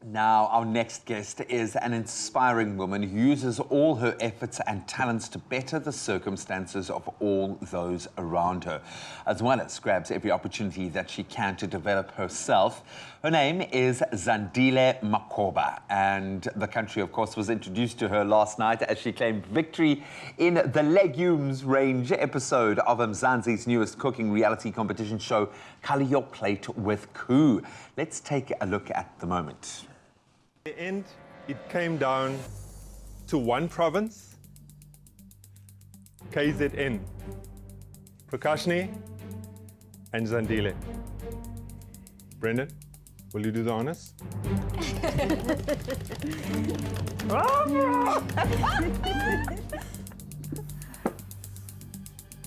Now, our next guest is an inspiring woman who uses all her efforts and talents to better the circumstances of all those around her, as well as grabs every opportunity that she can to develop herself. Her name is Zandile Makhoba, and the country, of course, was introduced to her last night as she claimed victory in the Legumes Range episode of Mzansi's newest cooking reality competition show, Colour Your Plate with KOO. Let's take a look at the moment. In the end, it came down to one province, KZN, Prakashni and Zandile. Brendan, will you do the honors?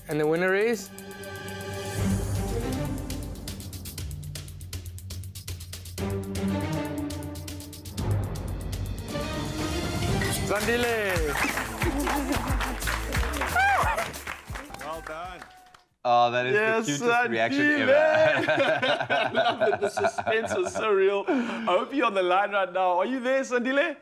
And the winner is? Zandile! Well done. Oh, that is the cutest reaction ever. I love it. The suspense was so real. I hope you're on the line right now. Are you there, Zandile?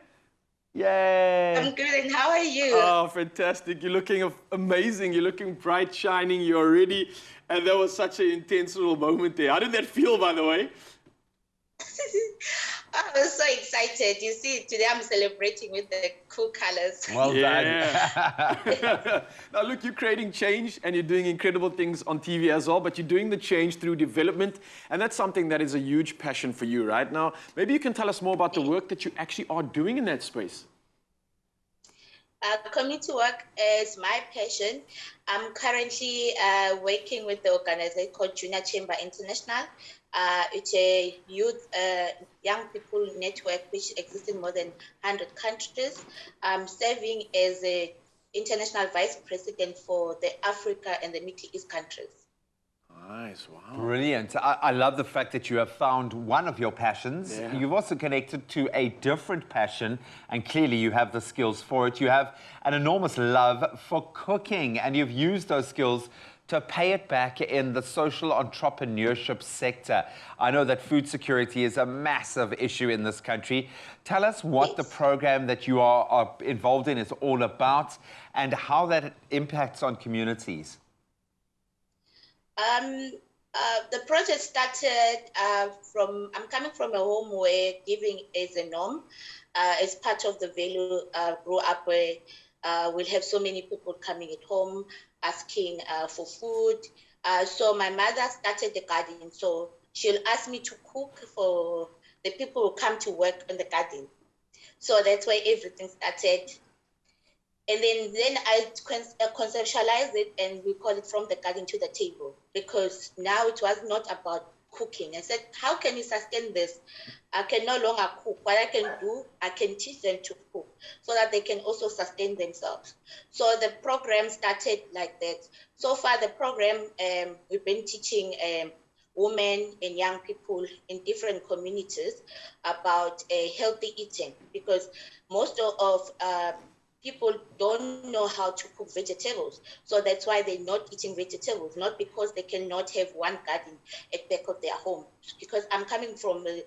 Yay! I'm good, and how are you? Oh, fantastic. You're looking amazing. You're looking bright, shining. You're ready. And that was such an intense little moment there. How did that feel, by the way? I was so excited. You see, today I'm celebrating with the cool colors. Well done. Now, look, you're creating change and you're doing incredible things on TV as well, but you're doing the change through development. And that's something that is a huge passion for you right now. Maybe you can tell us more about the work that you actually are doing in that space. Community work is my passion. I'm currently working with the organization called Junior Chamber International. It's a youth, young people network which exists in more than 100 countries. I'm serving as an international vice president for the Africa and the Middle East countries. Nice, wow. Brilliant. I love the fact that you have found one of your passions. Yeah. You've also connected to a different passion, and clearly you have the skills for it. You have an enormous love for cooking, and you've used those skills to pay it back in the social entrepreneurship sector. I know that food security is a massive issue in this country. Tell us what the program that you are involved in is all about and how that impacts on communities. The project started I'm coming from a home where giving is a norm. As part of the value, grew up where we'll have so many people coming at home asking for food. So my mother started the garden. So she'll ask me to cook for the people who come to work in the garden. So that's why everything started. And then I conceptualized it, and we call it from the garden to the table, because now it was not about cooking. I said, how can you sustain this? I can no longer cook. What I can do, I can teach them to cook so that they can also sustain themselves. So the program started like that. So far, the program, we've been teaching women and young people in different communities about healthy eating, because most of people don't know how to cook vegetables. So that's why they're not eating vegetables, not because they cannot have one garden at back of their home. Because I'm coming from a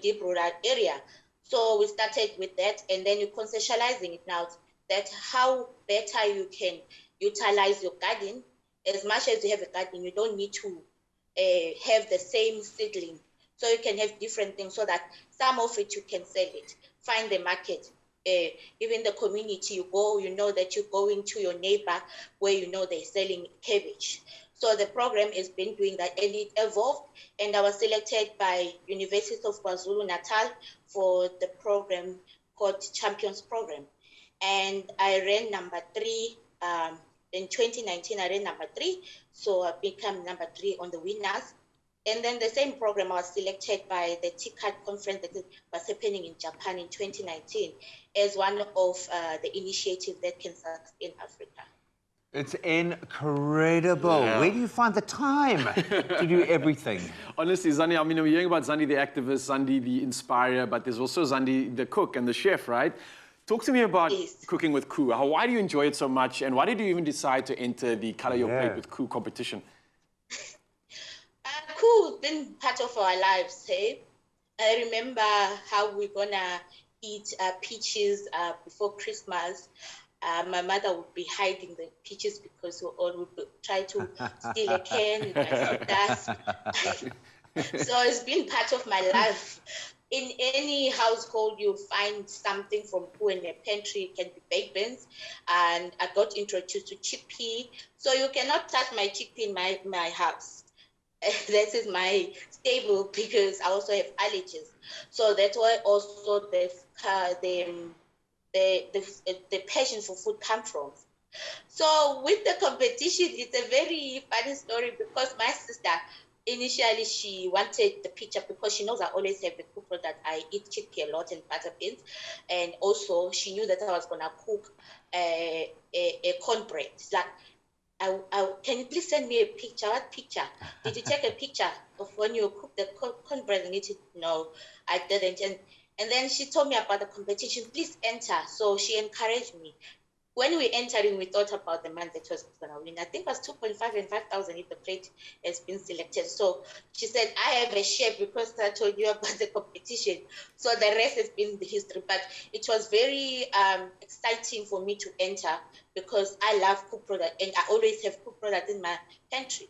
deep rural area. So we started with that, and then you're conceptualizing it now, that how better you can utilize your garden. As much as you have a garden, you don't need to have the same seedling. So you can have different things so that some of it you can sell it, find the market. Even the community you go, you know that you're going to your neighbor where you know they're selling cabbage. So the program has been doing that, and it evolved, and I was selected by University of KwaZulu-Natal for the program called Champions Program. And I ran number 3. In 2019, I ran number 3. So I became number 3 on the winners. And then the same program, I was selected by the TCAD conference that was happening in Japan in 2019 as one of the initiatives that can sustain Africa. It's incredible. Yeah. Where do you find the time to do everything? Honestly, Zandi, I mean, we're hearing about Zandi the activist, Zandi the inspirer, but there's also Zandi the cook and the chef, right? Talk to me about cooking with KOO. Why do you enjoy it so much, and why did you even decide to enter the Colour Your Plate with KOO competition? KOO has been part of our lives, hey? I remember how we're gonna eat peaches before Christmas. My mother would be hiding the peaches because we all would try to steal a can. It might hit us. So it's been part of my life. In any household, you'll find something from KOO in the pantry. It can be baked beans, and I got introduced to chickpea. So you cannot touch my chickpea in my house. This is my stable because I also have allergies. So that's why also the passion for food comes from. So with the competition, it's a very funny story because my sister, initially she wanted the picture because she knows I always have the KOO product. I eat chickpea a lot and butter beans. And also she knew that I was going to cook a cornbread. It's like, can you please send me a picture? What picture? Did you take a picture of when you cook the cornbread and eat it? No, I didn't. And then she told me about the competition. Please enter. So she encouraged me. When we entering, we thought about the man that was going to win. I think it was 2.5 and 5,000 if the plate has been selected. So she said, I have a share because I told you about the competition. So the rest has been the history. But it was very exciting for me to enter because I love KOO product and I always have KOO product in my pantry.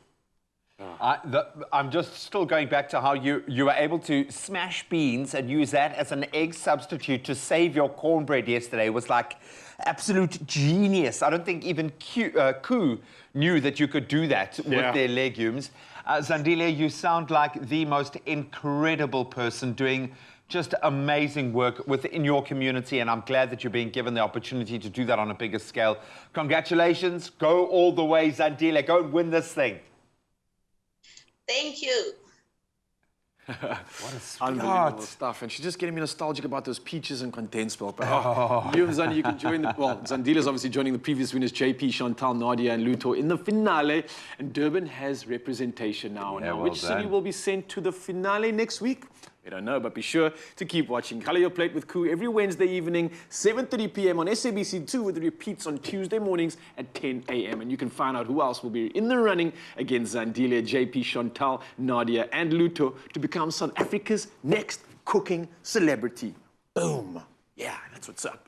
I'm just still going back to how you were able to smash beans and use that as an egg substitute to save your cornbread yesterday. It was like absolute genius. I don't think even KOO knew that you could do that with their legumes. Zandile, you sound like the most incredible person doing just amazing work within your community, and I'm glad that you're being given the opportunity to do that on a bigger scale. Congratulations. Go all the way, Zandile. Go and win this thing. Thank you. What a Unbelievable stuff. And she's just getting me nostalgic about those peaches and condensed milk. But you and Zandi, you can join the... Well, Zandile's obviously joining the previous winners, JP, Chantal, Nadia, and Luto in the finale. And Durban has representation now. Yeah, Now, well which city done. will be sent to the finale next week? We don't know, but be sure to keep watching Colour Your Plate with KOO every Wednesday evening, 7:30 p.m. on SABC2 with repeats on Tuesday mornings at 10 a.m. And you can find out who else will be in the running against Zandile, JP, Chantal, Nadia, and Luto to become South Africa's next cooking celebrity. Boom. Yeah, that's what's up.